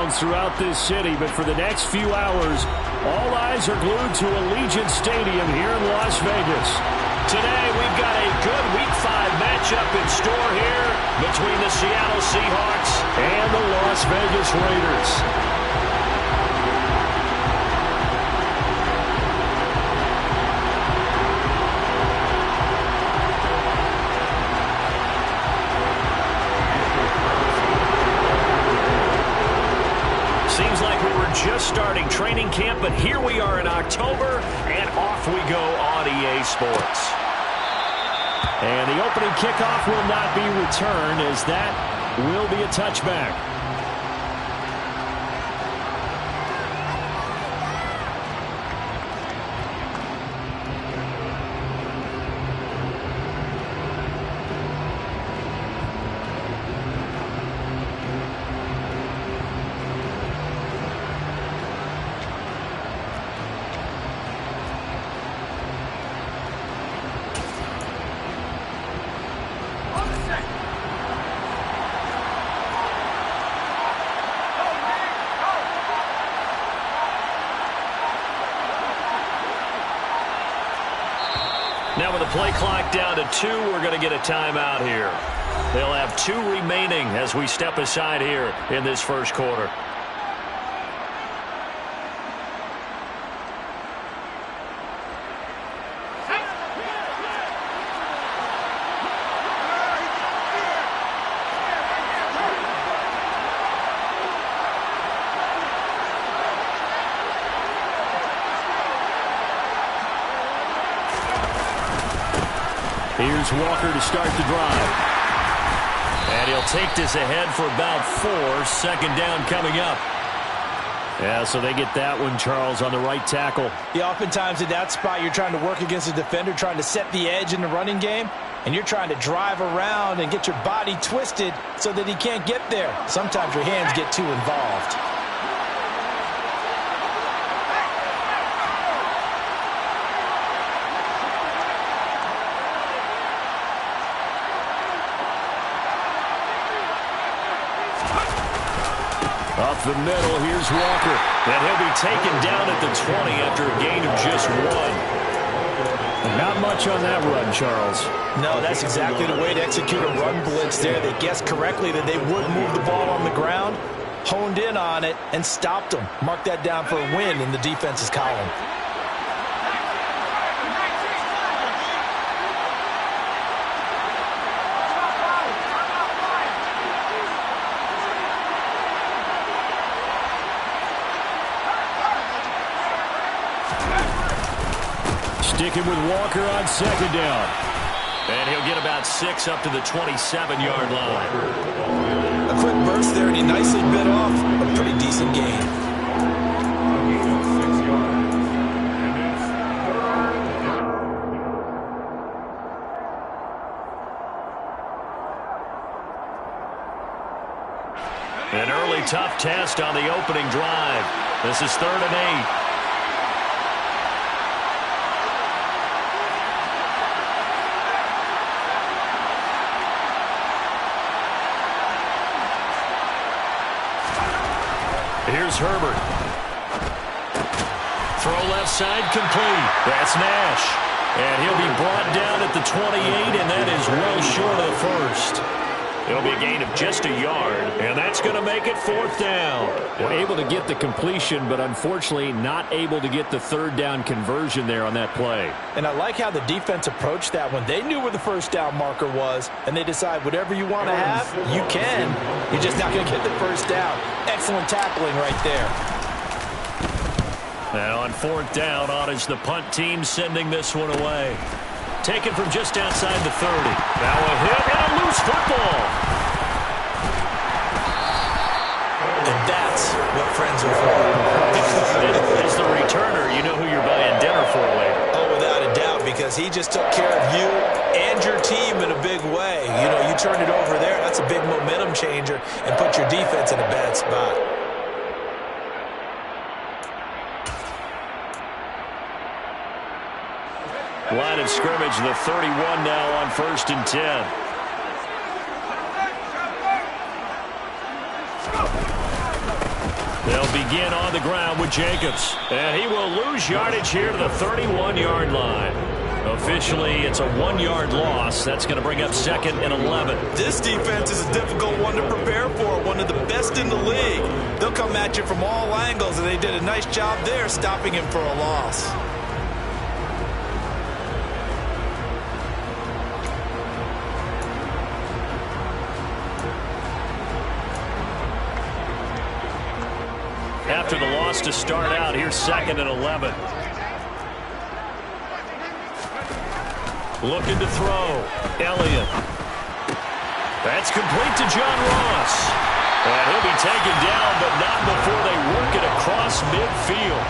zones throughout this city, but for the next few hours, all eyes are glued to Allegiant Stadium here in Las Vegas. Today, we've got a good Week 5 matchup in store here between the Seattle Seahawks and the Las Vegas Raiders. Seems like we were just starting training camp, but here we are in October, and off we go on EA Sports. And the opening kickoff will not be returned, as that will be a touchback. Now with the play clock down to 2, we're going to get a timeout here. They'll have 2 remaining as we step aside here in this first quarter. Here's Walker to start the drive. And he'll take this ahead for about 4. Second down coming up. Yeah, so they get that one, Charles, on the right tackle. Yeah, oftentimes in that spot, you're trying to work against a defender, trying to set the edge in the running game, and you're trying to drive around and get your body twisted so that he can't get there. Sometimes your hands get too involved. Up the middle, here's Walker. And he'll be taken down at the 20 after a gain of just 1. Not much on that run, Charles. No, that's exactly the way to execute a run blitz there. They guessed correctly that they would move the ball on the ground, honed in on it, and stopped them. Mark that down for a win in the defense's column. Sticking with Walker on second down. And he'll get about 6 up to the 27-yard line. A quick burst there, and he nicely bit off a pretty decent gain. An early tough test on the opening drive. This is 3rd and 8. Here's Herbert. Throw left side complete. That's Nash. And he'll be brought down at the 28, and that is well short of the first. It'll be a gain of just a yard, and that's going to make it 4th down. Well, able to get the completion, but unfortunately not able to get the 3rd down conversion there on that play. And I like how the defense approached that one. They knew where the 1st down marker was, and they decide whatever you want to have, you can. You're just not going to get the 1st down. Excellent tackling right there. Now on 4th down, on is the punt team sending this one away. Taken from just outside the 30. Now a hit and a loose football. And that's what friends are for. As the returner, you know who you're buying dinner for later. Oh, without a doubt, because he just took care of you and your team in a big way. You know, you turned it over there. That's a big momentum changer and put your defense in a bad spot. Line of scrimmage, the 31 now on 1st and 10. They'll begin on the ground with Jacobs. And he will lose yardage here to the 31-yard line. Officially, it's a 1-yard loss. That's going to bring up 2nd and 11. This defense is a difficult one to prepare for, one of the best in the league. They'll come at you from all angles, and they did a nice job there stopping him for a loss. After the loss to start out, here's 2nd and 11. Looking to throw. Elliott. That's complete to John Ross. And he'll be taken down, but not before they work it across midfield.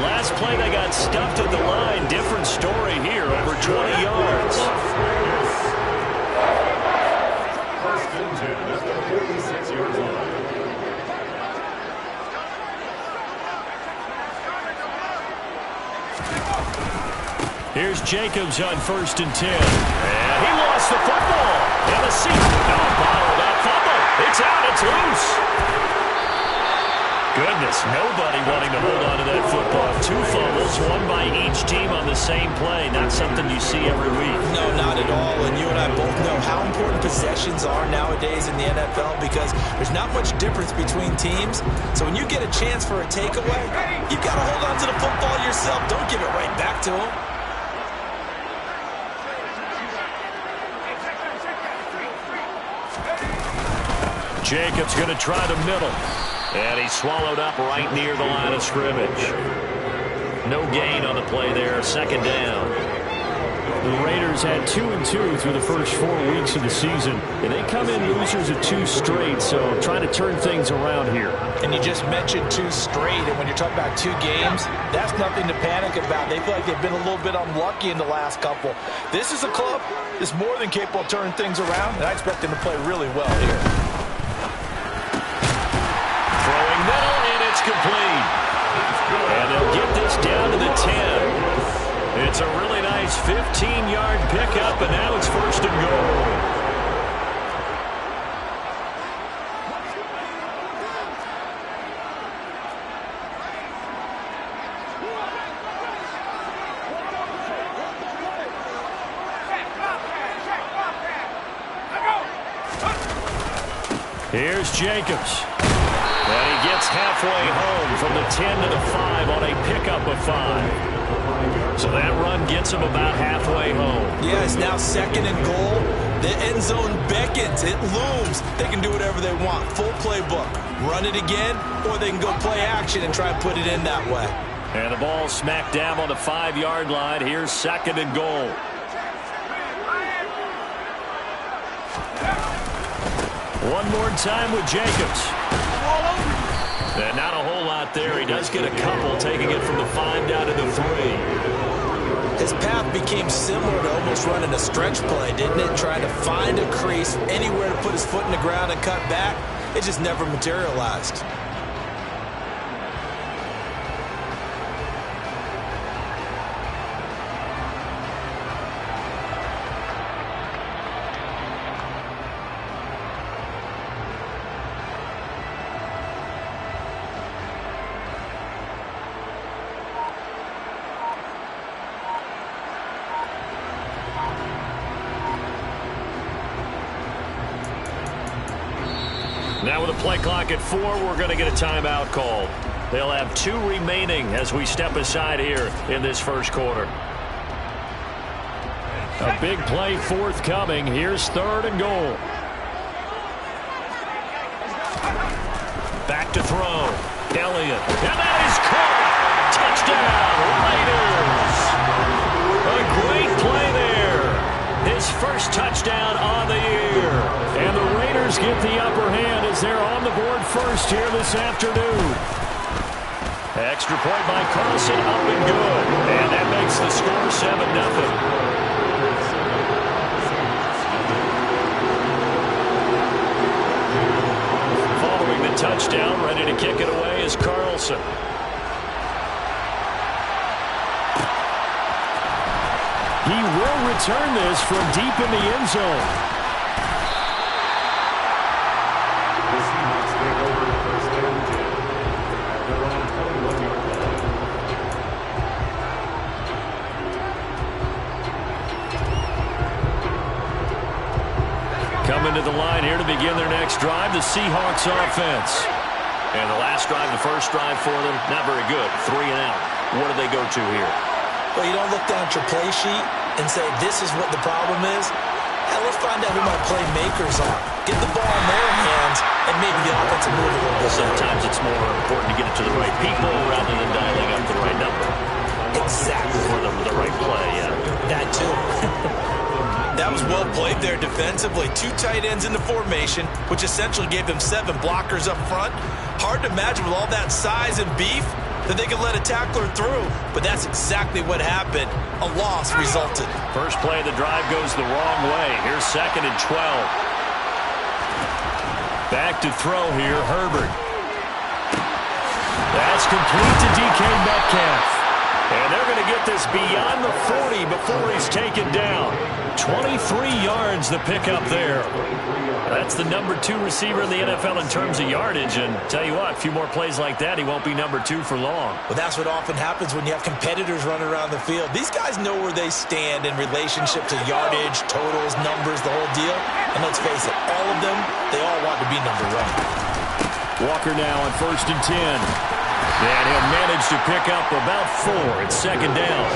Last play, they got stuffed at the line. Different story here, over 20 yards. Here's Jacobs on 1st and 10. And he lost the football. And a seat. No bottle that fumble. It's out. It's loose. Goodness, nobody wanting to hold on to that football. 2 fumbles, one by each team on the same play. Not something you see every week. No, not at all. And you and I both know how important possessions are nowadays in the NFL because there's not much difference between teams. So when you get a chance for a takeaway, you've got to hold on to the football yourself. Don't give it right back to them. Jacobs going to try the middle. And he's swallowed up right near the line of scrimmage. No gain on the play there. 2nd down. The Raiders had 2-2 through the first 4 weeks of the season. And they come in losers of 2 straight, so trying to turn things around here. And you just mentioned 2 straight, and when you're talking about 2 games, that's nothing to panic about. They feel like they've been a little bit unlucky in the last couple. This is a club that's more than capable of turning things around, and I expect them to play really well here. Throwing middle, and it's complete. And they'll get this down to the 10. It's a really nice 15-yard pickup, and now it's 1st and goal. Here's Jacobs. And he gets halfway home from the 10 to the 5 on a pickup of 5. So that run gets him about halfway home. Yeah, it's now 2nd and goal. The end zone beckons. It looms. They can do whatever they want. Full playbook. Run it again, or they can go play action and try and put it in that way. And the ball smacked down on the 5-yard line. Here's 2nd and goal. One more time with Jacobs. And not a whole lot there. He does get a couple, taking it from the 5 down to the 3. His path became similar to almost running a stretch play, didn't it? Trying to find a crease, anywhere to put his foot in the ground and cut back. It just never materialized. Now with a play clock at 4, we're going to get a timeout called. They'll have 2 remaining as we step aside here in this first quarter. A big play forthcoming. Here's 3rd and goal. Back to throw. Elliott. And that is caught. Touchdown, Raiders. A great play there. His first touchdown on the year. And the Raiders get the upper hand as they're on the board first here this afternoon. Extra point by Carlson, up and good. And that makes the score 7-0. Touchdown, ready to kick it away is Carlson. He will return this from deep in the end zone. coming to the line here to begin their next drive, the Seahawks offense. And the last drive, the first drive for them, not very good. 3 and out. What do they go to here? Well, you don't look down at your play sheet and say, this is what the problem is. Now let's find out who my playmakers are. Get the ball in their hands, and maybe the offensive move a little bit. Sometimes it's more important to get it to the right people rather than dialing up the right number. Exactly. Or the right play, yeah. That too. That was well played there defensively. 2 tight ends in the formation, which essentially gave them 7 blockers up front. Hard to imagine with all that size and beef that they could let a tackler through, but that's exactly what happened. A loss resulted. First play of the drive goes the wrong way. Here's 2nd and 12. Back to throw here, Herbert. That's complete to DK Metcalf. And they're going to get this beyond the 40 before he's taken down. 23 yards the pickup there. That's the number 2 receiver in the NFL in terms of yardage. And tell you what, a few more plays like that, he won't be number 2 for long. Well, that's what often happens when you have competitors running around the field. These guys know where they stand in relationship to yardage, totals, numbers, the whole deal. And let's face it, all of them, they all want to be number 1. Walker now on 1st and 10. And he'll manage to pick up about 4. It's 2nd down.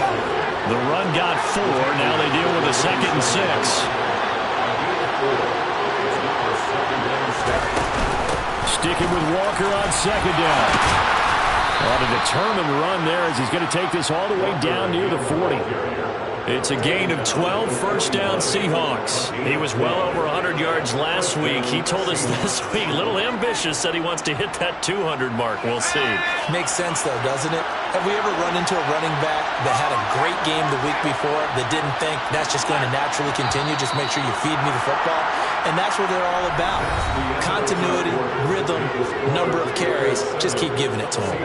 The run got 4. Now they deal with a 2nd and 6. Sticking with Walker on 2nd down. On a determined run there as he's going to take this all the way down near the 40. It's a gain of 12, first down Seahawks. He was well over 100 yards last week. He told us this week, a little ambitious, said he wants to hit that 200 mark. We'll see. Makes sense, though, doesn't it? Have we ever run into a running back that had a great game the week before that didn't think that's just going to naturally continue? Just make sure you feed me the football. And that's what they're all about. Continuity, rhythm, number of carries. Just keep giving it to them.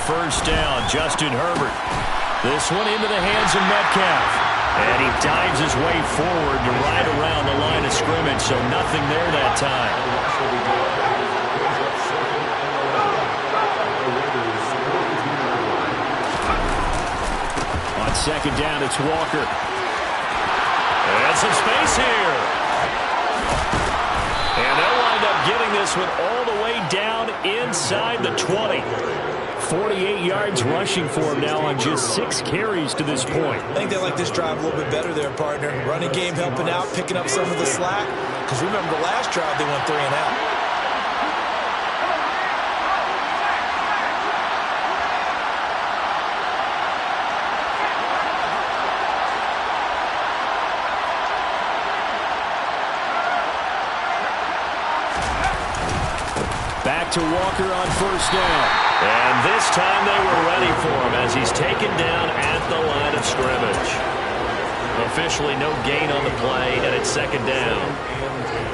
First down, Justin Herbert. This one into the hands of Metcalf. And he dives his way forward to right around the line of scrimmage, so nothing there that time. On 2nd down, it's Walker. And some space here. And they'll wind up getting this one all the way down inside the 20. 48 yards rushing for him now on just 6 carries to this point. I think they like this drive a little bit better there, partner. Running game helping out, picking up some of the slack. Because remember the last drive, they went 3 and out. Back to Walker on 1st down. And this time they were ready for him as he's taken down at the line of scrimmage. Officially no gain on the play, and it's 2nd down.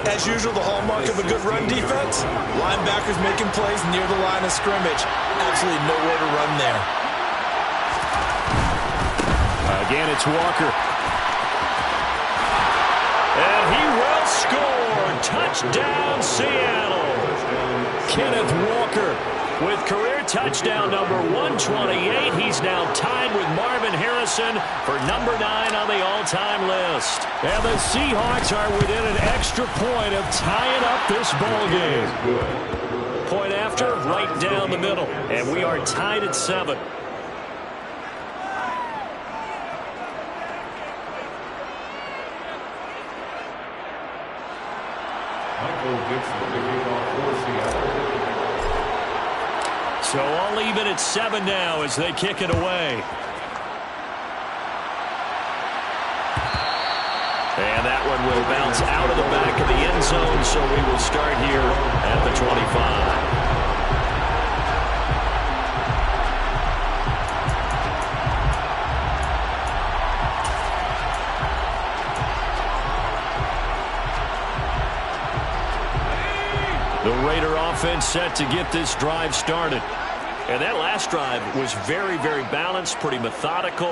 As usual, the hallmark of a good run defense, linebackers making plays near the line of scrimmage. Absolutely nowhere to run there. Again, it's Walker. And he will score. Touchdown, Seattle. Kenneth Walker with career touchdown number 128. He's now tied with Marvin Harrison for number 9 on the all-time list. And the Seahawks are within an extra point of tying up this ball game. Point after, right down the middle. And we are tied at 7. So all even at 7 now as they kick it away. And that one will bounce out of the back of the end zone, so we will start here at the 25. offense set to get this drive started. And that last drive was very, very balanced, pretty methodical.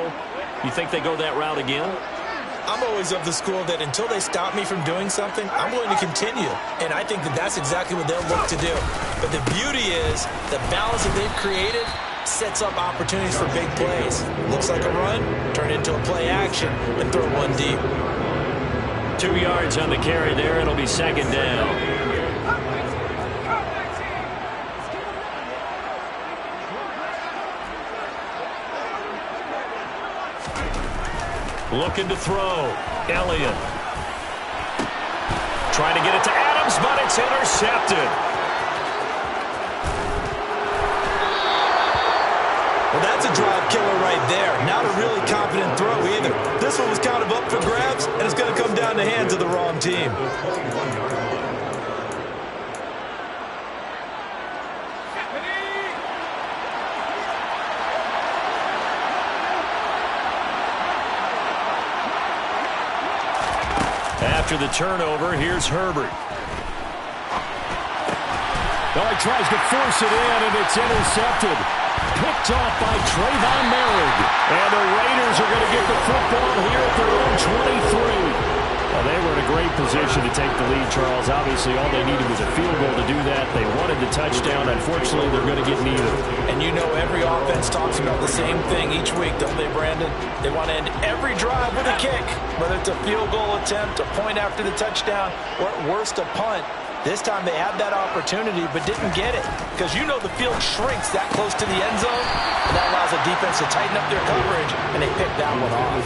You think they go that route again? I'm always of the school that until they stop me from doing something, I'm going to continue. And I think that that's exactly what they'll look to do. But the beauty is the balance that they've created sets up opportunities for big plays. Looks like a run, turn into a play action, and throw one deep. 2 yards on the carry there. It'll be second down. Looking to throw. Elliott. Trying to get it to Adams, but it's intercepted. Well, that's a drive killer right there. Not a really confident throw either. This one was kind of up for grabs, and it's going to come down the hands of the wrong team. After the turnover, here's Herbert. Oh, he tries to force it in, and it's intercepted. Picked off by Trayvon Merrick. And the Raiders are going to get the football here at their own 23. Well, they were in a great position to take the lead, Charles. Obviously, all they needed was a field goal to do that. They wanted the touchdown. Unfortunately, they're going to get neither. And you know every offense talks about the same thing each week, don't they, Brandon? They want to end every drive with a kick, whether it's a field goal attempt, a point after the touchdown, or at worst, a punt. This time they had that opportunity but didn't get it because you know the field shrinks that close to the end zone, and that allows the defense to tighten up their coverage, and they pick that one off.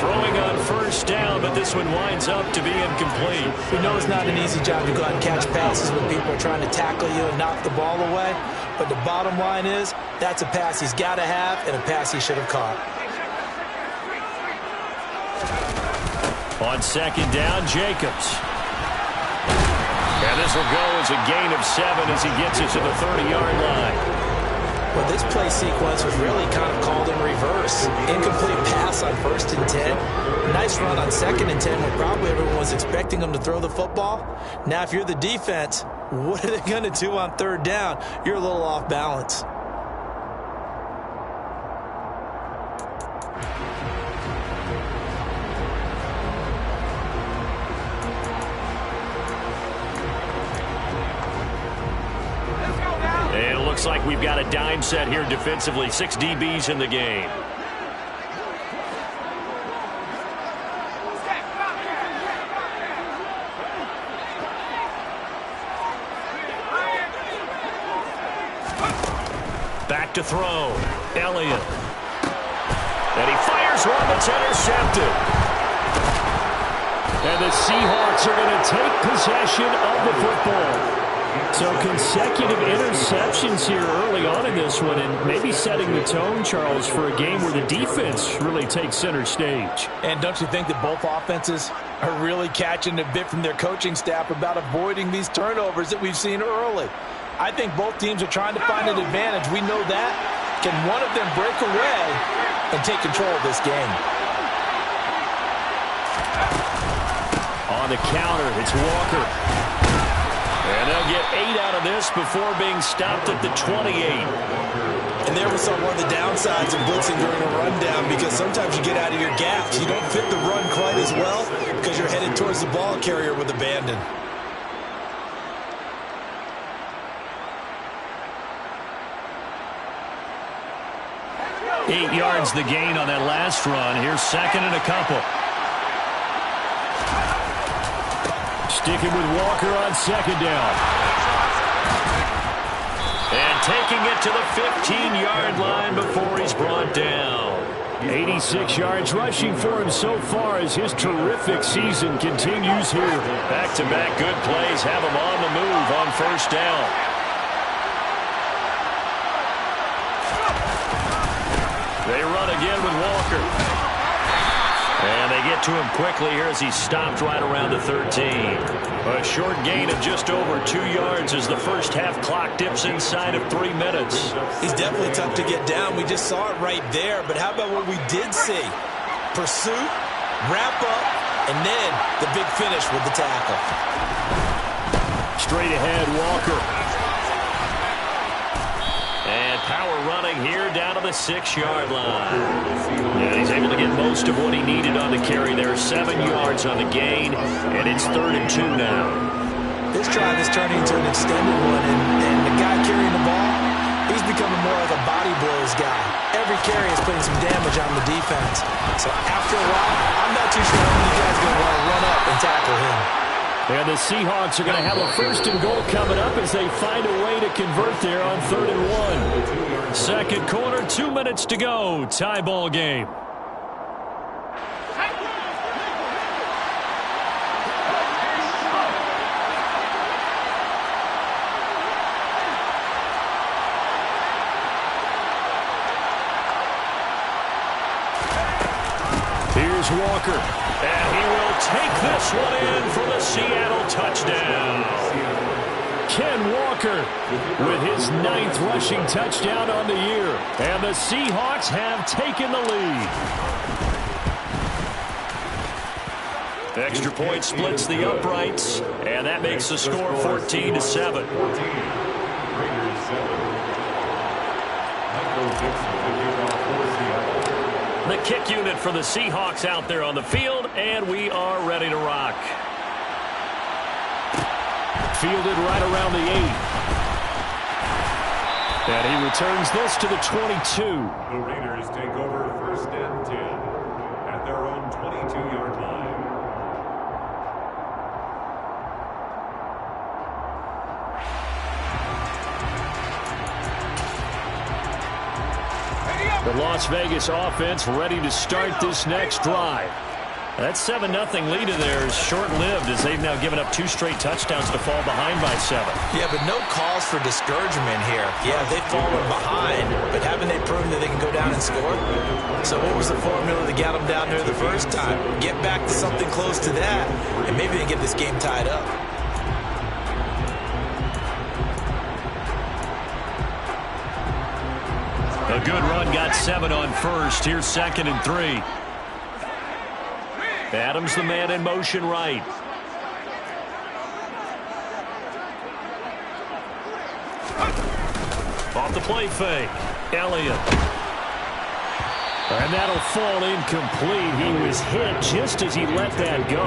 Throwing on first down, but this one winds up to be incomplete. We know it's not an easy job to go out and catch passes when people are trying to tackle you and knock the ball away, but the bottom line is that's a pass he's got to have and a pass he should have caught. On second down, Jacobs. And this will go as a gain of 7 as he gets it to the 30-yard line. Well, this play sequence was really kind of called in reverse. Incomplete pass on 1st and 10. Nice run on 2nd and 10 when probably everyone was expecting him to throw the football. Now, if you're the defense, what are they going to do on 3rd down? You're a little off balance. Looks like we've got a dime set here defensively. 6 DBs in the game. Back to throw. Elliott. And he fires one that's intercepted. And the Seahawks are going to take possession of the football. So consecutive interceptions here early on in this one, and maybe setting the tone, Charles, for a game where the defense really takes center stage. And don't you think that both offenses are really catching a bit from their coaching staff about avoiding these turnovers that we've seen early? I think both teams are trying to find an advantage. We know that. Can one of them break away and take control of this game? On the counter, it's Walker. And they'll get 8 out of this before being stopped at the 28. And there was one of the downsides of blitzing during a rundown, because sometimes you get out of your gaps. You don't fit the run quite as well because you're headed towards the ball carrier with abandon. Eight yards the gain on that last run. Here's 2nd and a couple. Sticking with Walker on 2nd down. And taking it to the 15-yard line before he's brought down. 86 yards rushing for him so far as his terrific season continues here. Back-to-back good plays have him on the move on 1st down. They run again with Walker. And they get to him quickly here as he's stopped right around the 13. A short gain of just over 2 yards as the first half clock dips inside of 3 minutes. He's definitely tough to get down. We just saw it right there. But how about what we did see? Pursuit, wrap up, and then the big finish with the tackle. Straight ahead, Walker. Power running here down to the 6-yard line. And he's able to get most of what he needed on the carry there. 7 yards on the gain, and it's 3rd and 2 now. This drive is turning into an extended one, and the guy carrying the ball, he's becoming more like a body blows guy. Every carry is putting some damage on the defense. So after a while, I'm not too sure how many guys are going to want to run up and tackle him. And the Seahawks are going to have a 1st and goal coming up as they find a way to convert there on 3rd and 1. Second quarter, 2 minutes to go. Tie ball game. Here's Walker. And he will take this one in for the Seattle touchdown. Ken Walker with his 9th rushing touchdown on the year. And the Seahawks have taken the lead. Extra point splits the uprights, and that makes the score 14-7. The kick unit for the Seahawks out there on the field, and we are ready to rock. Fielded right around the 8. And he returns this to the 22. The Raiders take over 1st and 10 at their own 22-yard line. The Las Vegas offense ready to start this next drive. That 7-0 lead of theirs short-lived as they've now given up 2 straight touchdowns to fall behind by 7. Yeah, but no cause for discouragement here. Yeah, they've fallen behind, but haven't they proven that they can go down and score? So what was the formula that got them down there the first time? Get back to something close to that, and maybe they get this game tied up. A good run got 7 on 1st. Here's 2nd and 3. Adams the man in motion right. Off the play fake. Elliott. And that'll fall incomplete. He was hit just as he let that go.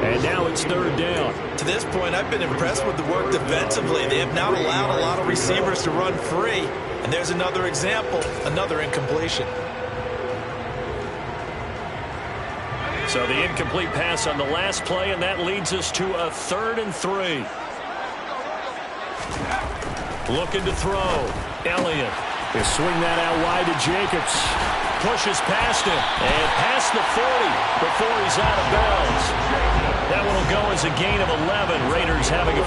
And now it's 3rd down. To this point, I've been impressed with the work defensively. They have not allowed a lot of receivers to run free. And there's another example, another incompletion. So the incomplete pass on the last play, and that leads us to a 3rd and 3. Looking to throw. Elliott. They swing that out wide to Jacobs. Pushes past him and past the 40 before he's out of bounds. That one will go as a gain of 11. Raiders having a...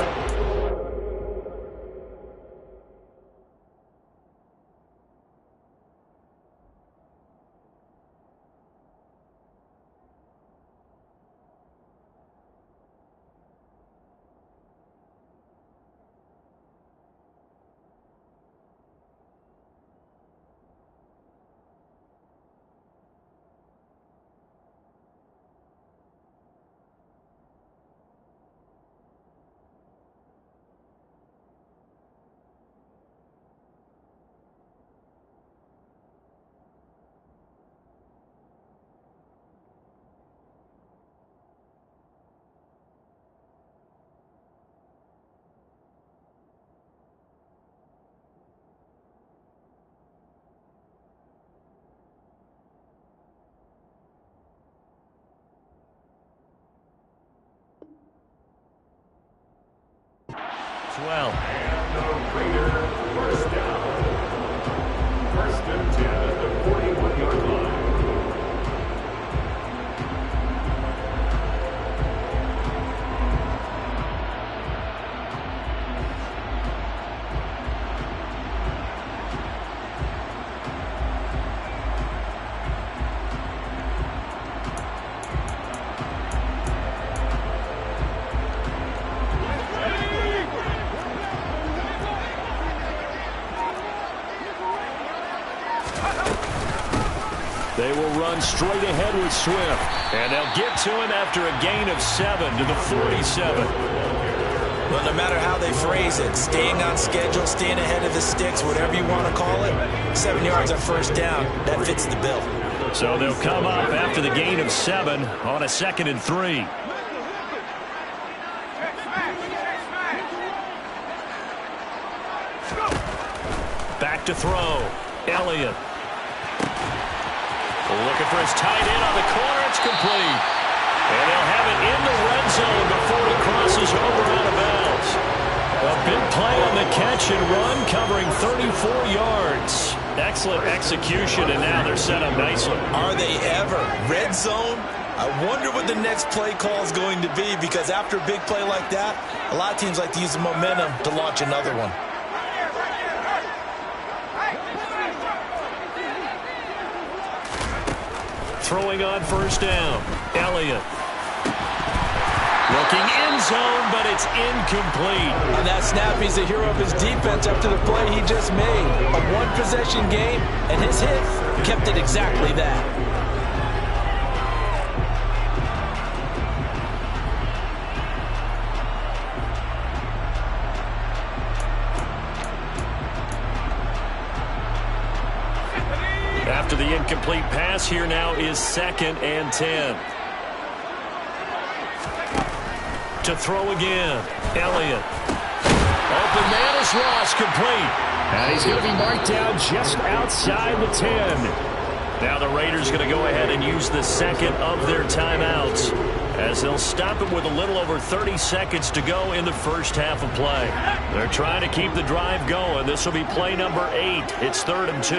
Well. And the Raider 1st down. 1st and 10 at the 41-yard line. They will run straight ahead with Swift. And they'll get to him after a gain of 7 to the 47. Well, no matter how they phrase it, staying on schedule, staying ahead of the sticks, whatever you want to call it, 7 yards on first down, that fits the bill. So they'll come up after the gain of 7 on a 2nd and 3. Back to throw. Elliott. Looking for his tight end on the corner. It's complete. And they'll have it in the red zone before he crosses over out of bounds. A big play on the catch and run, covering 34 yards. Excellent execution, and now they're set up nicely. Are they ever? Red zone? I wonder what the next play call is going to be, because after a big play like that, a lot of teams like to use the momentum to launch another one. Throwing on first down. Elliott. Looking end zone, but it's incomplete. On that snap, he's the hero of his defense after the play he just made. A one-possession game, and his hit kept it exactly that. After the incomplete pass, here now is 2nd and 10. To throw again. Elliott. Open man is lost, complete. And he's going to be marked down just outside the 10. Now the Raiders going to go ahead and use the 2nd of their timeouts, as they'll stop it with a little over 30 seconds to go in the first half of play. They're trying to keep the drive going. This will be play number 8. It's 3rd and 2.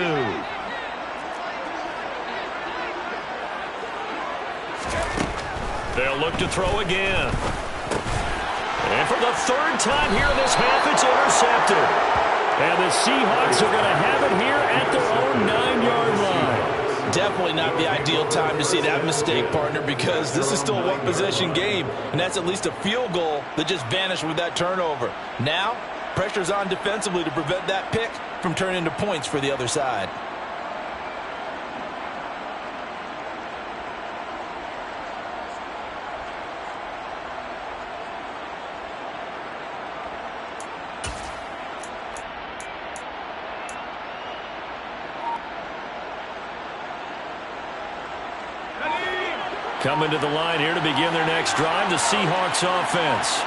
They'll look to throw again. And for the 3rd time here in this half, it's intercepted. And the Seahawks are going to have it here at their own 9-yard line. Definitely not the ideal time to see that mistake, partner, because this is still a one-possession game, and that's at least a field goal that just vanished with that turnover. Now, pressure's on defensively to prevent that pick from turning into points for the other side. Coming to the line here to begin their next drive, the Seahawks offense.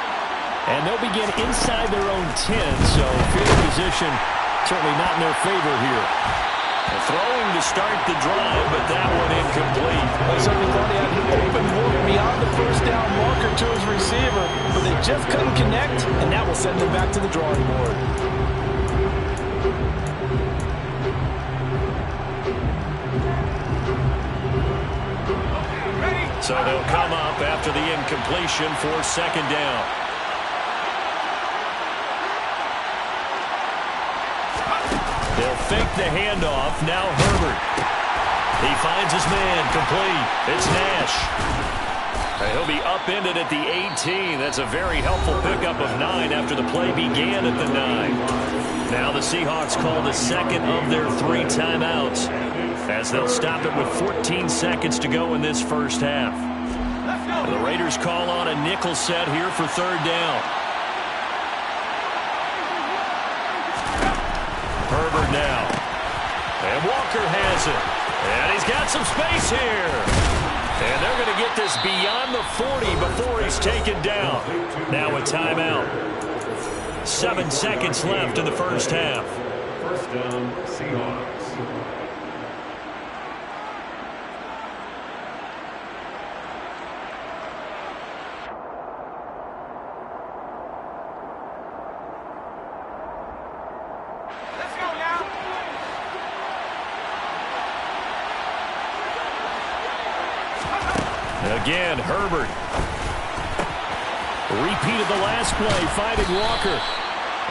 And they'll begin inside their own 10, so field position certainly not in their favor here. Throwing to start the drive, but that one incomplete. They certainly thought he had an open look beyond the first down marker to his receiver, but they just couldn't connect, and that will send them back to the drawing board. So they'll come up after the incompletion for 2nd down. They'll fake the handoff. Now Herbert. He finds his man. Complete. It's Nash. And he'll be upended at the 18. That's a very helpful pickup of 9 after the play began at the 9. Now the Seahawks call the 2nd of their 3 timeouts, as they'll stop it with 14 seconds to go in this first half. The Raiders call on a nickel set here for 3rd down. Herbert now. And Walker has it. And he's got some space here. And they're going to get this beyond the 40 before he's taken down. Now a timeout. 7 seconds left in the first half. First down, Seahawks. Again, Herbert. Repeated the last play, finding Walker.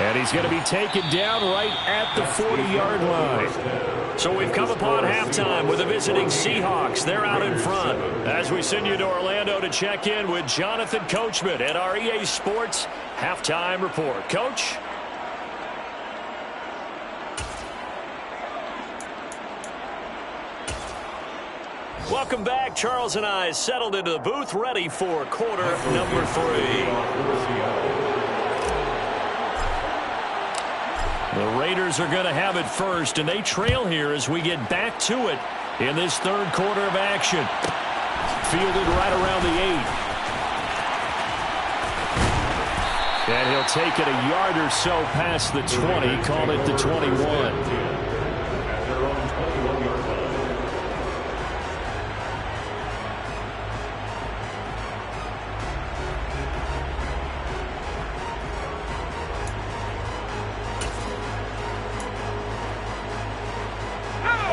And he's going to be taken down right at the 40-yard line. So we've come upon halftime with the visiting Seahawks. They're out in front. As we send you to Orlando to check in with Jonathan Coachman at our EA Sports Halftime Report. Coach? Welcome back. Charles and I settled into the booth, ready for quarter number 3. The Raiders are going to have it first, and they trail here as we get back to it in this third quarter of action. Fielded right around the 8. And he'll take it a yard or so past the 20, call it the 21.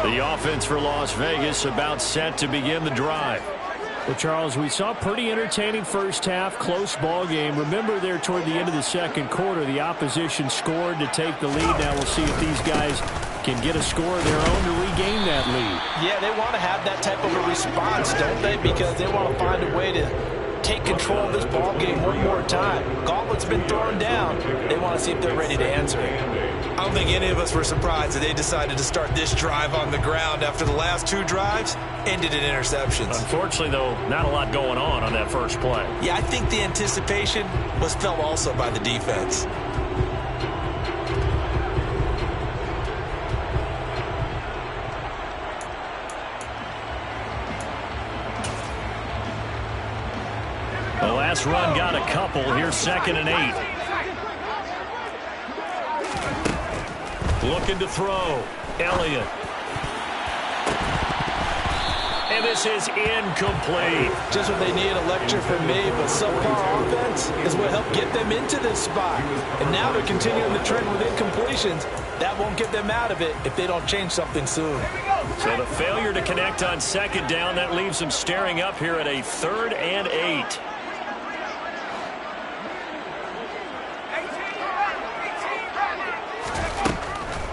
The offense for Las Vegas about set to begin the drive. Well, Charles, we saw a pretty entertaining first half, close ball game. Remember there toward the end of the second quarter, the opposition scored to take the lead. Now we'll see if these guys can get a score of their own to regain that lead. Yeah, they want to have that type of a response, don't they? Because they want to find a way to take control of this ball game one more time. Gauntlet's been thrown down. They want to see if they're ready to answer it. I don't think any of us were surprised that they decided to start this drive on the ground after the last two drives ended in interceptions. Unfortunately, though, not a lot going on that first play. Yeah, I think the anticipation was felt also by the defense. The last run got a couple. Here's 2nd and 8. Looking to throw. Elliott. And this is incomplete. Just what they need, a lecture from me, but subpar offense is what helped get them into this spot. And now they're continuing the trend with incompletions. That won't get them out of it if they don't change something soon. So the failure to connect on 2nd down, that leaves them staring up here at a 3rd and 8.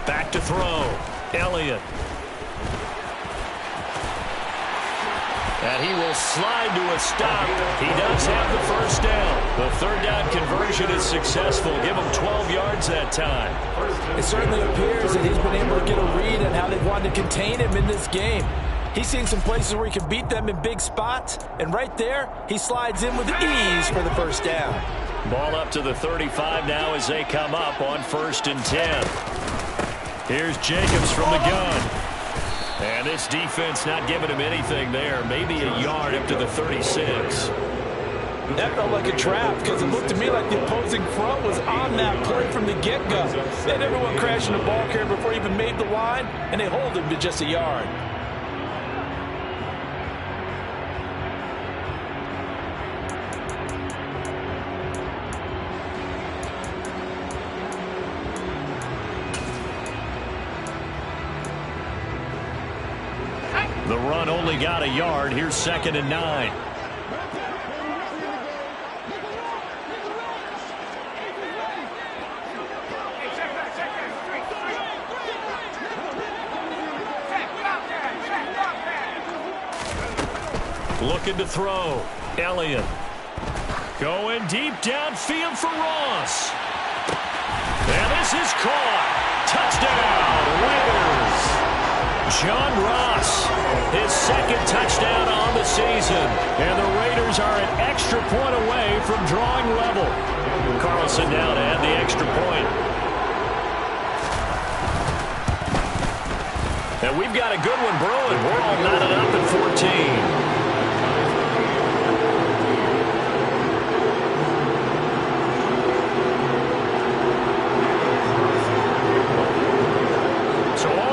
Back to throw. Elliott. And he will slide to a stop. He does have the first down. The 3rd down conversion is successful. Give him 12 yards that time. It certainly appears that he's been able to get a read on how they've wanted to contain him in this game. He's seen some places where he can beat them in big spots, and right there, he slides in with ease for the first down. Ball up to the 35 now as they come up on 1st and 10. Here's Jacobs from the gun. And this defense not giving him anything there. Maybe a yard up to the 36. That felt like a trap because it looked to me like the opposing front was on that play from the get-go. They had everyone crashing the ball carrier before he even made the line, and they hold him to just a yard. The run only got a yard. Here's 2nd and 9. Looking to throw. Elliott. Going deep downfield for Ross. And this is caught. Touchdown, Raiders. John Ross, his 2nd touchdown on the season. And the Raiders are an extra point away from drawing level. Carlson now to add the extra point. And we've got a good one brewing. We're all knotted up at 14.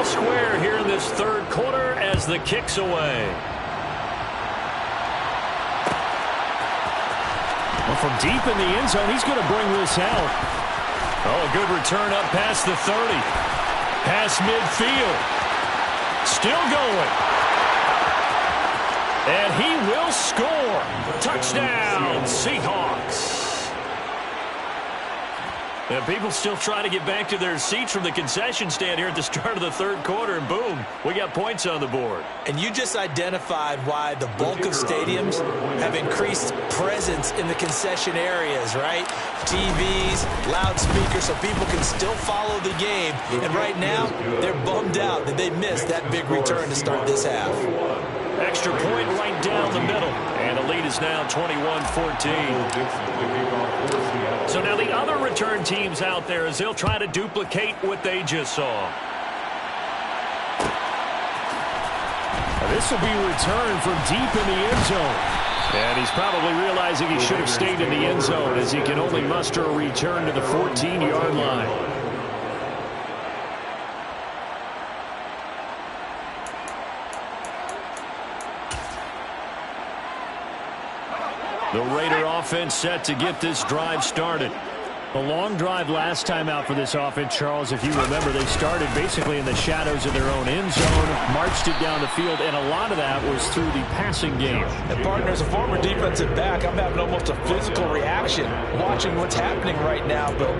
Square here in this 3rd quarter as the kick's away. Well, from deep in the end zone, he's going to bring this out. Oh, a good return up past the 30. Past midfield. Still going. And he will score. Touchdown, Seahawks. And people still trying to get back to their seats from the concession stand here at the start of the 3rd quarter, and boom, we got points on the board. And you just identified why the bulk of stadiums have increased presence in the concession areas, right? TVs, loudspeakers, so people can still follow the game. And right now, they're bummed out that they missed that big return to start this half. Extra point right down the middle. And the lead is now 21-14. So now the other return teams out there as they'll try to duplicate what they just saw. This will be returned from deep in the end zone. And he's probably realizing he should have stayed in the end zone as he can only muster a return to the 14-yard line. The Raider offense set to get this drive started. A long drive last time out for this offense, Charles. If you remember, they started basically in the shadows of their own end zone, marched it down the field, and a lot of that was through the passing game. And partner, as a former defensive back, I'm having almost a physical reaction watching what's happening right now. But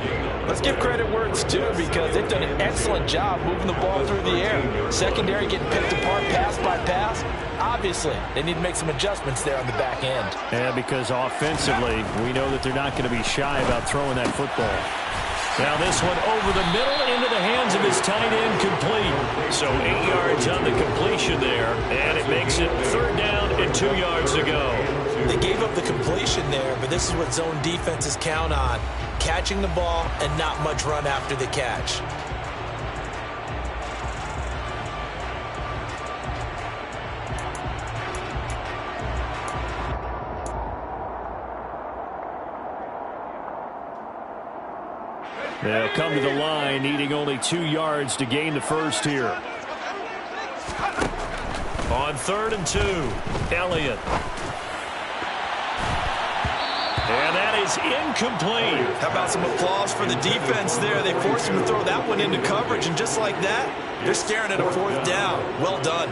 let's give credit where it's due because they've done an excellent job moving the ball through the air. Secondary getting picked apart pass by pass. Obviously, they need to make some adjustments there on the back end. Yeah, because offensively, we know that they're not going to be shy about throwing that football. Now this one over the middle into the hands of his tight end, complete. So 8 yards on the completion there, and it makes it 3rd down and 2 yards to go. They gave up the completion there, but this is what zone defenses count on. Catching the ball and not much run after the catch. They'll come to the line, needing only 2 yards to gain the first here. On 3rd and 2, Elliott. And that is incomplete. How about some applause for the defense there? They forced him to throw that one into coverage, and just like that, they're staring at a 4th down. Well done.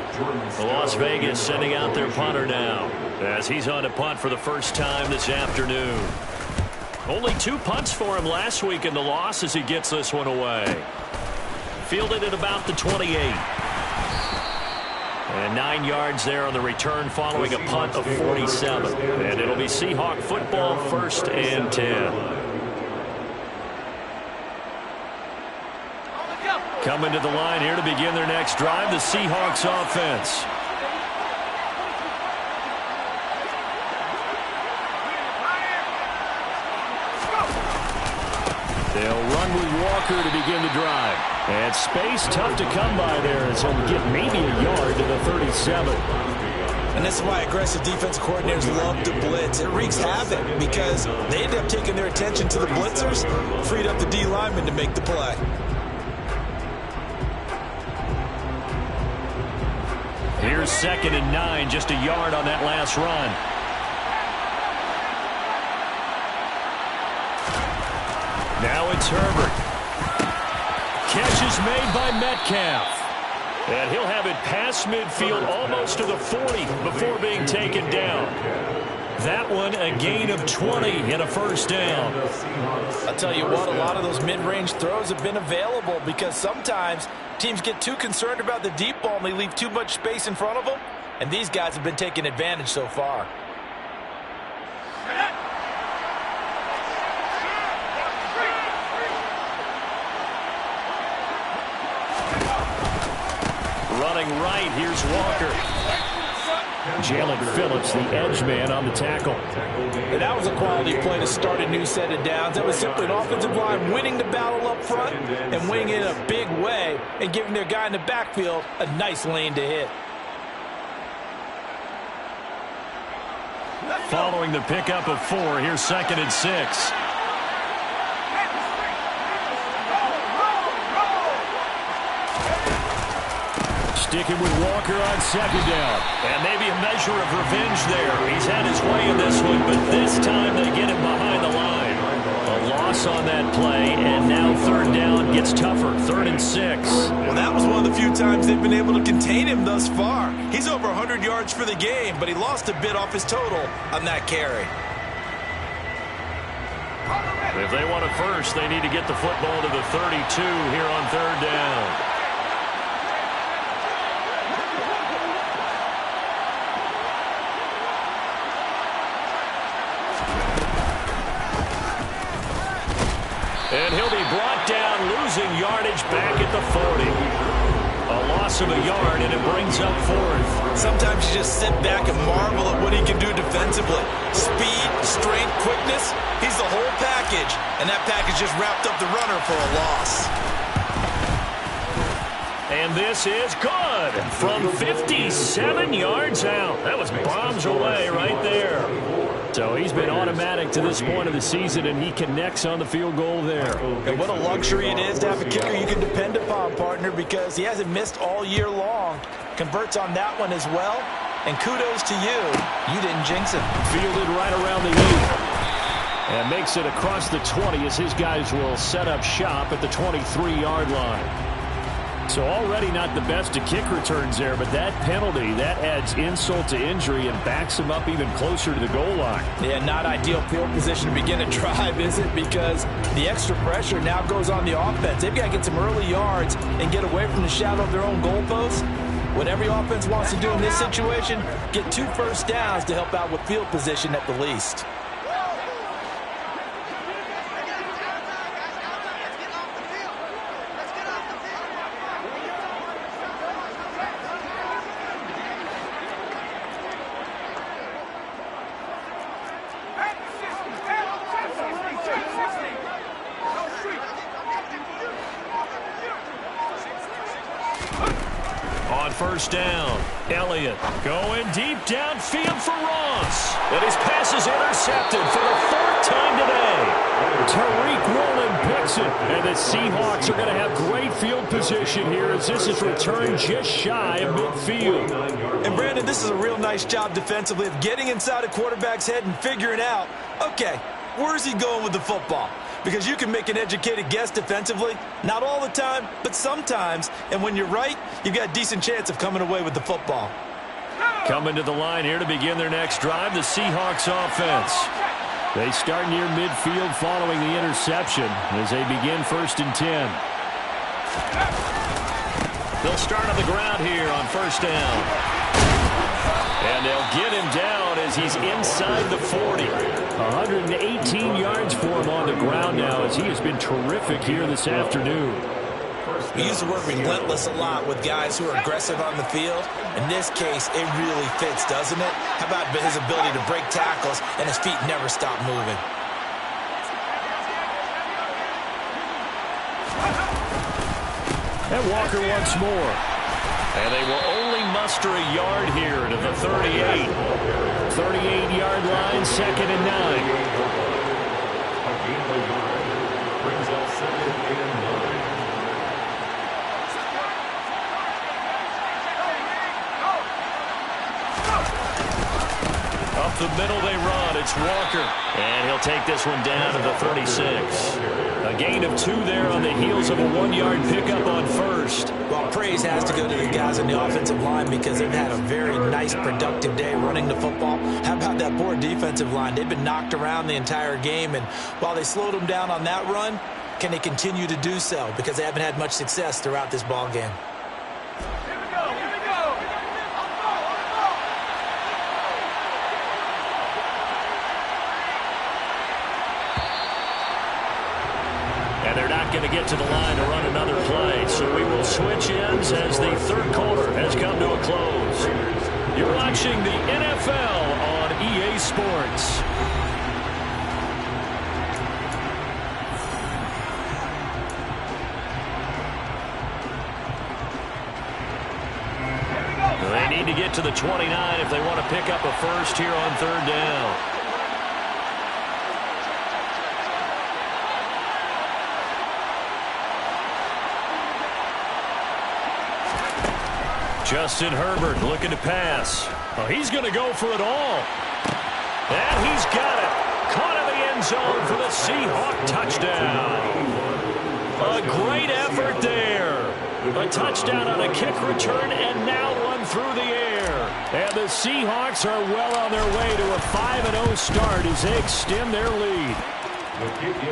Las Vegas sending out their punter now as he's on to punt for the first time this afternoon. Only 2 punts for him last week in the loss as he gets this one away. Fielded at about the 28. And 9 yards there on the return following a punt of 47. And it'll be Seahawk football, 1st and 10. Coming to the line here to begin their next drive, the Seahawks offense. They'll run with Walker to begin the drive. And space tough to come by there as he'll get maybe a yard to the 37. And this is why aggressive defense coordinators love to blitz. It wreaks havoc because they end up taking their attention to the blitzers, freed up the D lineman to make the play. Here's 2nd and 9, just a yard on that last run. Now it's Herbert. Catch is made by Metcalf. And he'll have it past midfield almost to the 40 before being taken down. That one a gain of 20 and a 1st down. I'll tell you what, a lot of those mid-range throws have been available because sometimes teams get too concerned about the deep ball and they leave too much space in front of them. And these guys have been taking advantage so far. Running right, here's Walker. Jalen Phillips, the edge man on the tackle. And that was a quality play to start a new set of downs. That was simply an offensive line winning the battle up front and winning it in a big way and giving their guy in the backfield a nice lane to hit. Following the pickup of 4, here's 2nd and 6. Sticking with Walker on 2nd down. And maybe a measure of revenge there. He's had his way in this one, but this time they get him behind the line. A loss on that play, and now 3rd down gets tougher. 3rd and 6. Well, that was one of the few times they've been able to contain him thus far. He's over 100 yards for the game, but he lost a bit off his total on that carry. If they want a first, they need to get the football to the 32 here on 3rd down. And he'll be brought down, losing yardage back at the 40. A loss loss of a yard, and it brings up fourth. Sometimes you just sit back and marvel at what he can do defensively. Speed, strength, quickness, he's the whole package. And that package just wrapped up the runner for a loss. And this is good from 57 yards out. That was bombs away right there. So he's been automatic to this point of the season, and he connects on the field goal there. And what a luxury it is to have a kicker you can depend upon, partner, because he hasn't missed all year long. Converts on that one as well. And kudos to you. You didn't jinx him. Fielded right around the 8. And makes it across the 20 as his guys will set up shop at the 23-yard line. So already not the best to kick returns there, but that penalty, that adds insult to injury and backs him up even closer to the goal line. Yeah, not ideal field position to begin a drive, is it? Because the extra pressure now goes on the offense. They've got to get some early yards and get away from the shadow of their own goalposts. What every offense wants to do in this situation, get 2 first downs to help out with field position at the least. First down. Elliott going deep downfield for Ross. And his pass is intercepted for the 4th time today. Tariq Woolen picks it. And the Seahawks are going to have great field position here as this is returned just shy of midfield. And Brandon, this is a real nice job defensively of getting inside a quarterback's head and figuring out, okay, where's he going with the football? Because you can make an educated guess defensively. Not all the time, but sometimes. And when you're right, you've got a decent chance of coming away with the football. Coming to the line here to begin their next drive, the Seahawks offense. They start near midfield following the interception as they begin 1st and 10. They'll start on the ground here on 1st down. And they'll get him down as he's inside the 40. 118 yards for him on the ground now as he has been terrific here this afternoon. We use the word relentless a lot with guys who are aggressive on the field. In this case, it really fits, doesn't it? How about his ability to break tackles and his feet never stop moving? And Walker once more. And they will only muster a yard here to the 38. 38-yard line, 2nd and 9. Up the middle they run. It's Walker. And he'll take this one down to the 36. A gain of 2 there on the heels of a 1-yard pickup on 1st. Well, praise has to go to the guys on the offensive line because they've had a very nice, productive day running the football. How about that poor defensive line? They've been knocked around the entire game, and while they slowed them down on that run, can they continue to do so? Because they haven't had much success throughout this ball game. And they're not going to get to the line to run another play. So we will switch ends as the 3rd quarter has come to a close. You're watching the NFL on EA Sports. They need to get to the 29 if they want to pick up a first here on 3rd down. Justin Herbert looking to pass. Oh, he's going to go for it all. And he's got it. Caught in the end zone for the Seahawk touchdown. A great effort there. A touchdown on a kick return and now one through the air. And the Seahawks are well on their way to a 5-0 start as they extend their lead.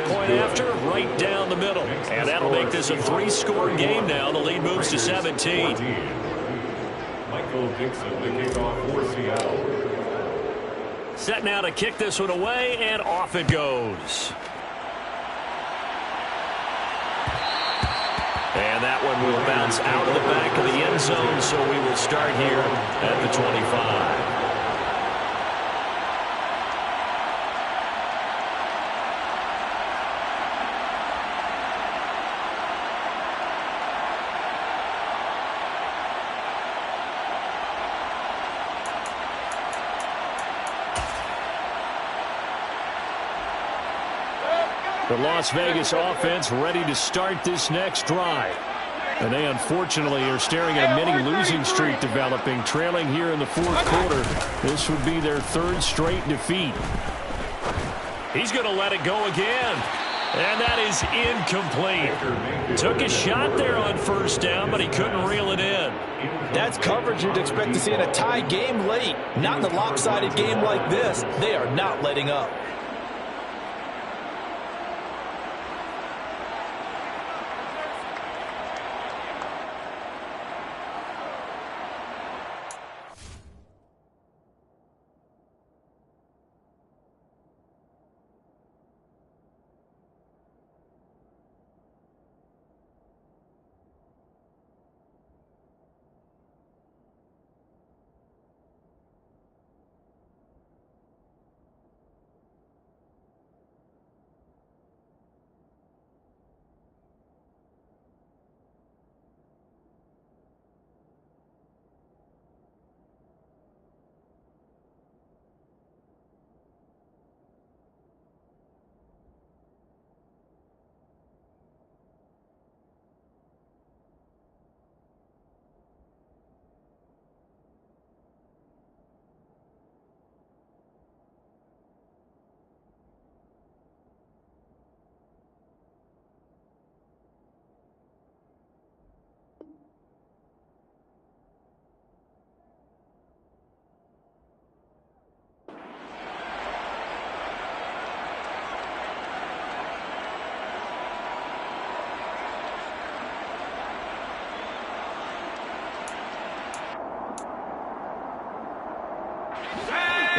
Point after, right down the middle. And that'll make this a 3-score game now. The lead moves to 17. Dixon, the kickoff for Seattle. Set now to kick this one away, and off it goes. And that one will bounce out of the back of the end end zone, so we will start here at the 25. The Las Vegas offense ready to start this next drive. And they unfortunately are staring at a mini losing streak developing, trailing here in the fourth quarter. This would be their third straight defeat. He's going to let it go again. And that is incomplete. Took a shot there on first down, but he couldn't reel it in. That's coverage you'd expect to see in a tie game late. Not in a lopsided game like this. They are not letting up.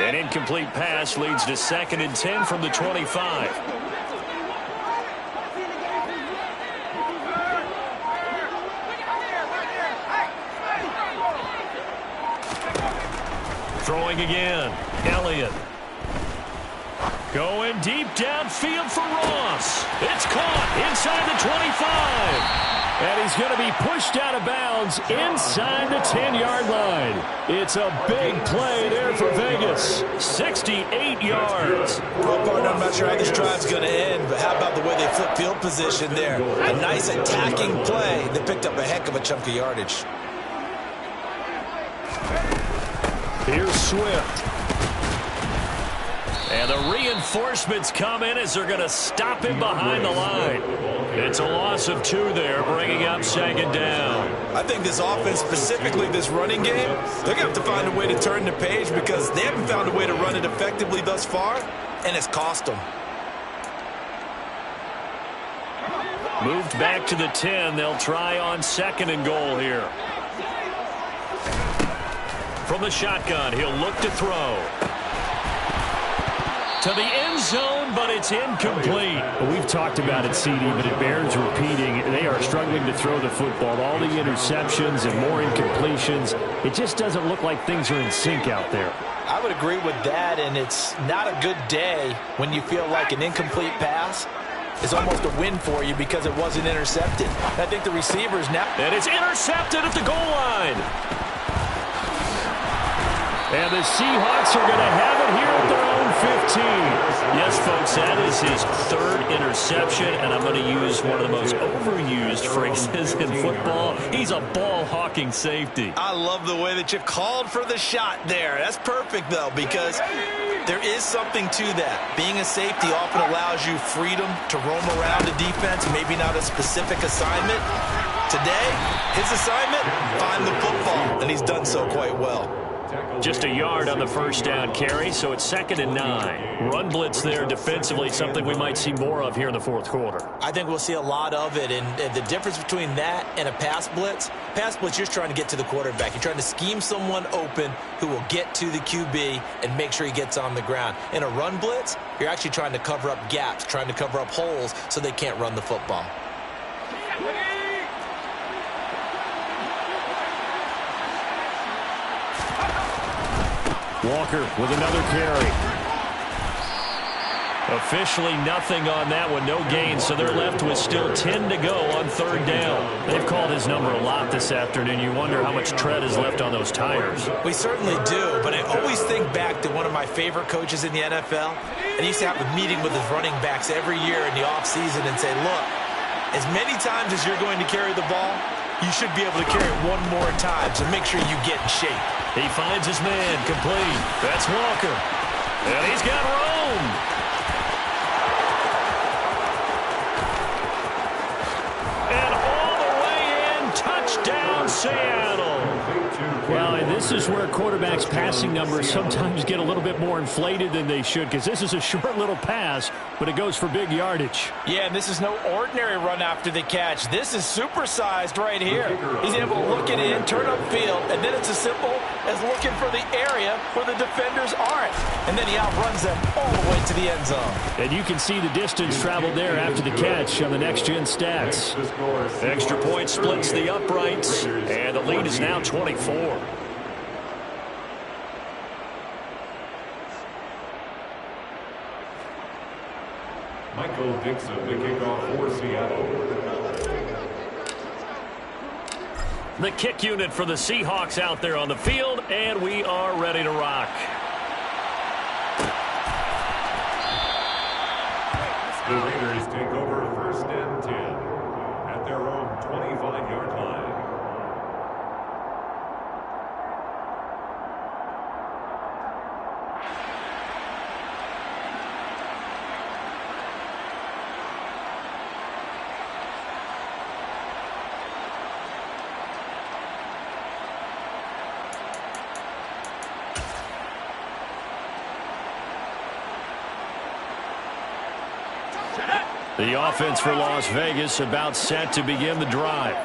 An incomplete pass leads to 2nd and 10 from the 25. Throwing again. Elliott. Going deep downfield for Ross. It's caught inside the 25. And he's going to be pushed out of bounds inside the 10-yard line. It's a big play there for Vegas. 68 yards. Well, partner, I'm not sure how this drive's going to end, but how about the way they flip field position there? A nice attacking play that picked up a heck of a chunk of yardage. Here's Swift. And the reinforcements come in as they're going to stop him behind the line. It's a loss of 2 there, bringing up 2nd down. I think this offense, specifically this running game, they're going to have to find a way to turn the page because they haven't found a way to run it effectively thus far, and it's cost them. Moved back to the 10. They'll try on 2nd and goal here. From the shotgun, he'll look to throw. To the end zone, but it's incomplete. Well, we've talked about it, CD, but it bears repeating. They are struggling to throw the football. All the interceptions and more incompletions. It just doesn't look like things are in sync out there. I would agree with that, and it's not a good day when you feel like an incomplete pass is almost a win for you because it wasn't intercepted. I think the receivers now... And it's intercepted at the goal line. And the Seahawks are going to have it here at their own 15. Yes, folks, that is his 3rd interception, and I'm going to use one of the most overused phrases in football. He's a ball-hawking safety. I love the way that you called for the shot there. That's perfect, though, because there is something to that. Being a safety often allows you freedom to roam around a defense, maybe not a specific assignment. Today, his assignment, find the football, and he's done so quite well. Just a yard on the first down carry, so it's 2nd and 9. Run blitz there defensively, something we might see more of here in the fourth quarter. I think we'll see a lot of it, and the difference between that and a pass blitz, you're just trying to get to the quarterback. You're trying to scheme someone open who will get to the QB and make sure he gets on the ground. In a run blitz, you're actually trying to cover up gaps, trying to cover up holes so they can't run the football. Walker with another carry. Officially nothing on that one, no gain, so they're left with still 10 to go on third down. They've called his number a lot this afternoon. You wonder how much tread is left on those tires. We certainly do, but I always think back to one of my favorite coaches in the NFL, and he used to have a meeting with his running backs every year in the offseason and say, look, as many times as you're going to carry the ball, you should be able to carry it one more time, so make sure you get in shape. He finds his man, complete. That's Walker. And he's got room. Touchdown, Seattle. Well, and this is where quarterbacks' passing numbers sometimes get a little bit more inflated than they should, because this is a short little pass, but it goes for big yardage. Yeah, and this is no ordinary run after the catch. This is supersized right here. He's able to look it in, turn upfield, and then it's as simple as looking for the area where the defenders aren't. And then he outruns them all the way to the end zone. And you can see the distance traveled there after the catch on the next-gen stats. Extra point splits the uprights, and the lead is now 24. Michael Dixon, the kickoff for Seattle. The kick unit for the Seahawks out there on the field, and we are ready to rock. The Raiders take over first and 10 at their own 25-yard line. The offense for Las Vegas about set to begin the drive.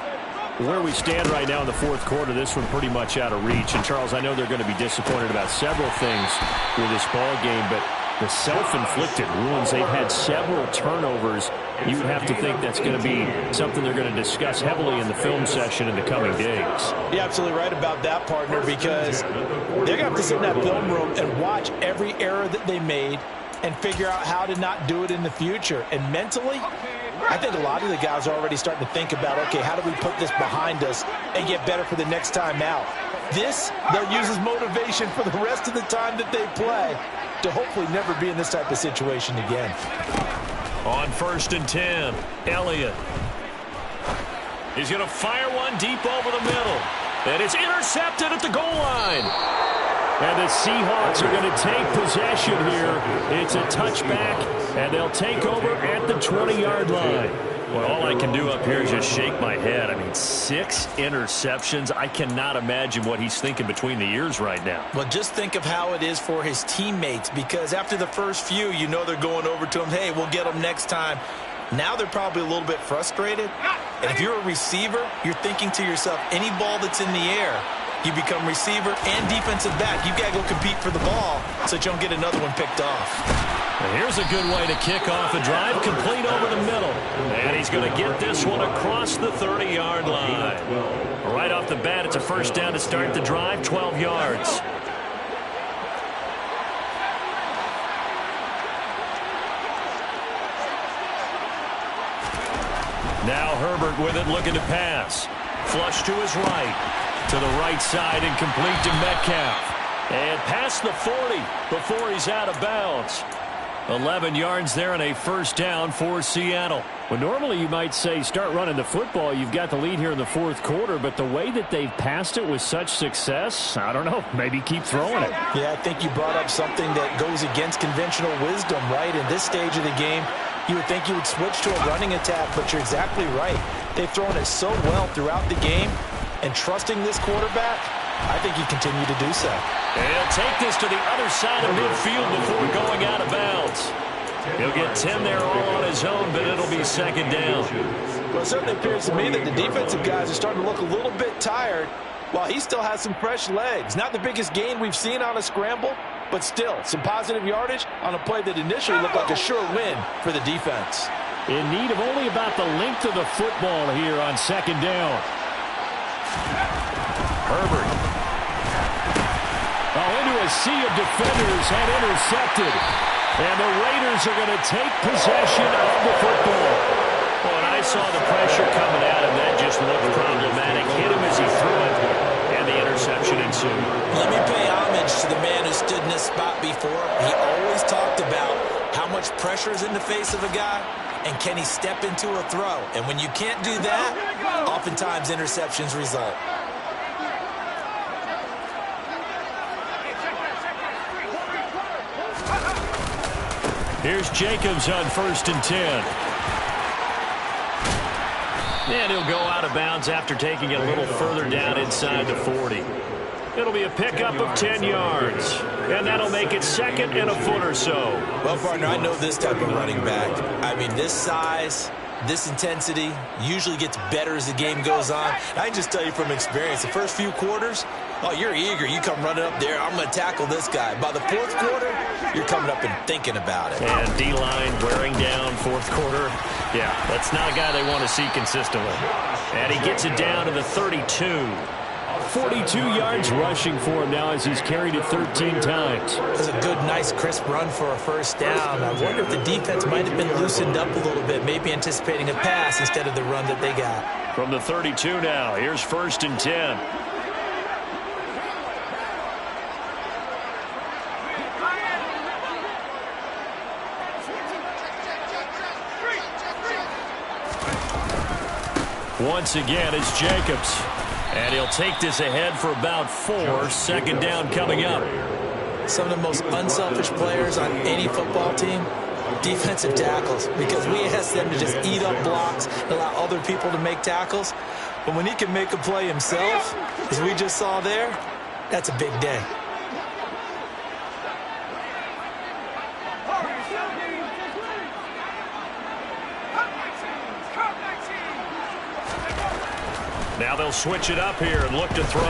Where we stand right now in the fourth quarter, this one pretty much out of reach. And, Charles, I know they're going to be disappointed about several things with this ball game, but the self-inflicted wounds, they've had several turnovers. You would have to think that's going to be something they're going to discuss heavily in the film session in the coming days. You're absolutely right about that, partner, because they're going to have to sit in that film room and watch every error that they made and figure out how to not do it in the future. And mentally, I think a lot of the guys are already starting to think about, okay, how do we put this behind us and get better for the next time out? This, they'll use as motivation for the rest of the time that they play to hopefully never be in this type of situation again. On first and 10, Elliott. He's going to fire one deep over the middle. And it's intercepted at the goal line. And the Seahawks are going to take possession here. It's a touchback, and they'll take over at the 20-yard line. Well, all I can do up here is just shake my head. I mean, 6 interceptions. I cannot imagine what he's thinking between the ears right now. Well, just think of how it is for his teammates, because after the first few, you know they're going over to him, hey, we'll get them next time. Now they're probably a little bit frustrated. And if you're a receiver, you're thinking to yourself, any ball that's in the air, you become receiver and defensive back. You've got to go compete for the ball so that you don't get another one picked off. And here's a good way to kick off a drive, complete over the middle. And he's going to get this one across the 30-yard line. Right off the bat, it's a first down to start the drive, 12 yards. Now Herbert with it, looking to pass. Flush to his right. To the right side and complete to Metcalf. And past the 40 before he's out of bounds. 11 yards there and a first down for Seattle. Well, normally you might say start running the football. You've got the lead here in the fourth quarter, but the way that they've passed it with such success, I don't know, maybe keep throwing it. Yeah, I think you brought up something that goes against conventional wisdom, right? In this stage of the game, you would think you would switch to a running attack, but you're exactly right. They've thrown it so well throughout the game, and trusting this quarterback, I think you continue to do so. And he'll take this to the other side of midfield before going out of bounds. He'll get 10 there all on his own, but it'll be second down. Well, it certainly appears to me that the defensive guys are starting to look a little bit tired while he still has some fresh legs. Not the biggest gain we've seen on a scramble, but still some positive yardage on a play that initially looked like a sure win for the defense. In need of only about the length of the football here on second down. Herbert. Oh, into a a sea of defenders had intercepted. And the Raiders are going to take possession of the football. Well, and I saw the pressure coming at him. That just looked problematic. Hit him as he threw it, and the interception ensued. Let me pay homage to the man who stood in this spot before. He always talked about how much pressure is in the face of a guy, and can he step into a throw. And when you can't do that, oftentimes interceptions result. Here's Jacobs on 1st and 10. And he'll go out of bounds after taking it a little further down inside the 40. It'll be a pickup of 10 yards. And that'll make it 2nd and a foot or so. Well, partner, I know this type of running back. I mean, this size, this intensity usually gets better as the game goes on. I can just tell you from experience, the first few quarters, oh, you're eager. You come running up there, I'm going to tackle this guy. By the 4th quarter, you're coming up and thinking about it. And D-line wearing down 4th quarter. Yeah, that's not a guy they want to see consistently. And he gets it down to the 32. 42 yards rushing for him now as he's carried it 13 times. That's a good, nice, crisp run for a first down. I wonder if the defense might have been loosened up a little bit, maybe anticipating a pass instead of the run that they got. From the 32 now, here's 1st and 10. Once again, it's Jacobs. And he'll take this ahead for about 4. 2nd down coming up. Some of the most unselfish players on any football team, defensive tackles, because we ask them to just eat up blocks and allow other people to make tackles. But when he can make a play himself, as we just saw there, that's a big day. Now they'll switch it up here and look to throw.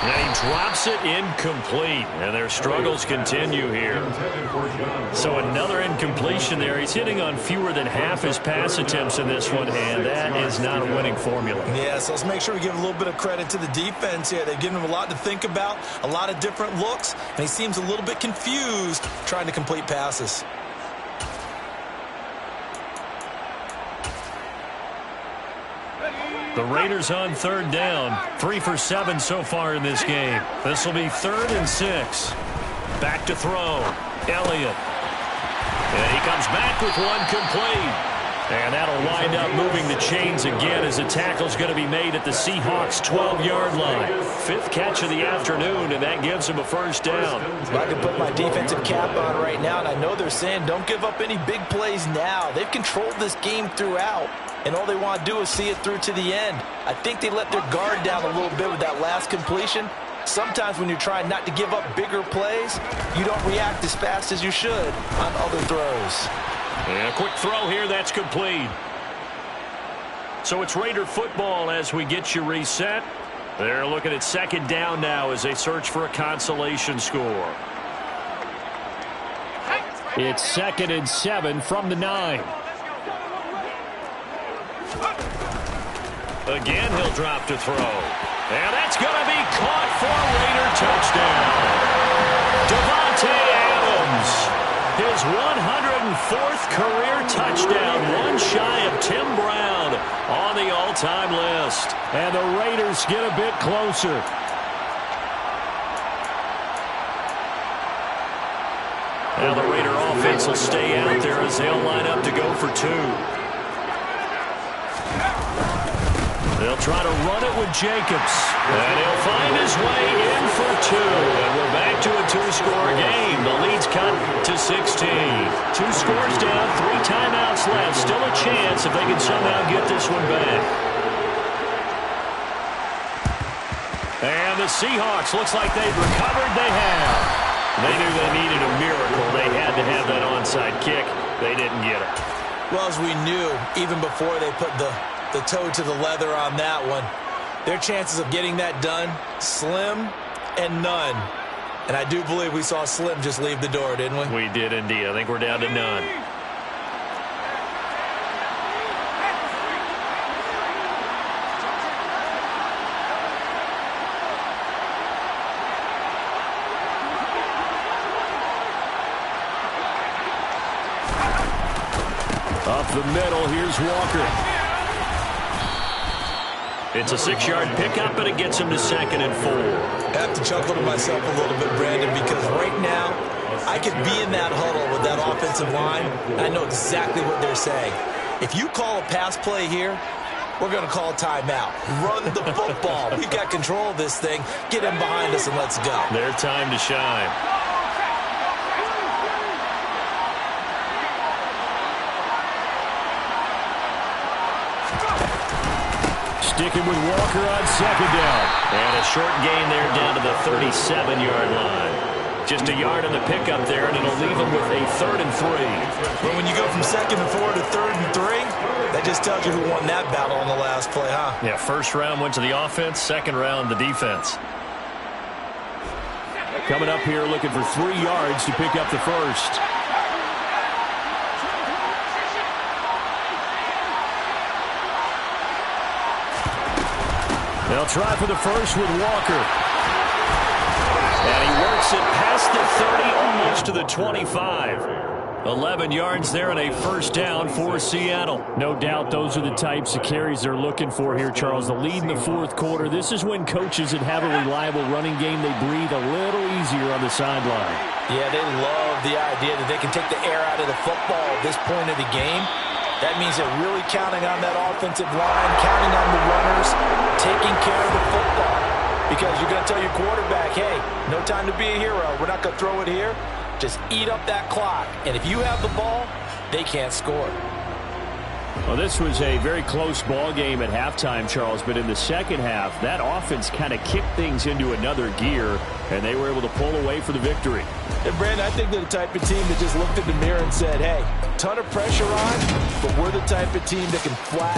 And he drops it incomplete. And their struggles continue here. So another incompletion there. He's hitting on fewer than half his pass attempts in this one, and that is not a winning formula. Yeah, so let's make sure we give a little bit of credit to the defense here. They've given him a lot to think about, a lot of different looks, and he seems a little bit confused trying to complete passes. The Raiders on 3rd down. 3 for 7 so far in this game. This will be 3rd and 6. Back to throw. Elliott. And he comes back with one complete. And that'll wind up moving the chains again as the tackle's going to be made at the Seahawks' 12-yard line. 5th catch of the afternoon, and that gives him a 1st down. I can put my defensive cap on right now, and I know they're saying don't give up any big plays now. They've controlled this game throughout, and all they want to do is see it through to the end. I think they let their guard down a little bit with that last completion. Sometimes when you're trying not to give up bigger plays, you don't react as fast as you should on other throws. And a quick throw here, that's complete. So it's Raider football as we get you reset. They're looking at 2nd down now as they search for a consolation score. It's 2nd and 7 from the 9. Again, he'll drop to throw. And that's going to be caught for a Raider touchdown. Devontae Adams. His 104th career touchdown, one shy of Tim Brown on the all-time list. And the Raiders get a bit closer. Now the Raider offense will stay out there as they'll line up to go for 2. They'll try to run it with Jacobs. And he'll find his way in for 2. And we're back to a 2-score game. The lead's cut to 16. 2 scores down, 3 timeouts left. Still a chance if they can somehow get this one back. And the Seahawks, looks like they've recovered. They have. They knew they needed a miracle. They had to have that onside kick. They didn't get it. Well, as we knew, even before they put the toe to the leather on that one, their chances of getting that done, slim and none. And I do believe we saw Slim just leave the door, didn't we? We did indeed. I think we're down to none. Up the middle, here's Walker. It's a 6-yard pickup, and it gets him to 2nd and 4. I have to chuckle to myself a little bit, Brandon, because right now I could be in that huddle with that offensive line, and I know exactly what they're saying. If you call a pass play here, we're going to call a timeout. Run the football. We've got control of this thing. Get him behind us and let's go. Their time to shine. Sticking with Walker on 2nd down. And a short gain there down to the 37-yard line. Just a yard on the pickup there, and it'll leave him with a 3rd and 3. But when you go from 2nd and 4 to 3rd and 3, that just tells you who won that battle on the last play, huh? Yeah, first round went to the offense, second round the defense. Coming up here looking for 3 yards to pick up the first. They'll try for the first with Walker. And he works it past the 30, almost to the 25. 11 yards there and a first down for Seattle. No doubt those are the types of carries they're looking for here, Charles. The lead in the 4th quarter. This is when coaches that have a reliable running game, they breathe a little easier on the sideline. Yeah, they love the idea that they can take the air out of the football at this point of the game. That means they're really counting on that offensive line, counting on the runners, taking care of the football. Because you're going to tell your quarterback, hey, no time to be a hero. We're not going to throw it here. Just eat up that clock. And if you have the ball, they can't score. Well, this was a very close ball game at halftime, Charles. But in the second half, that offense kind of kicked things into another gear, and they were able to pull away for the victory. And, Brandon, I think they're the type of team that just looked in the mirror and said, hey, ton of pressure on, but we're the type of team that can flat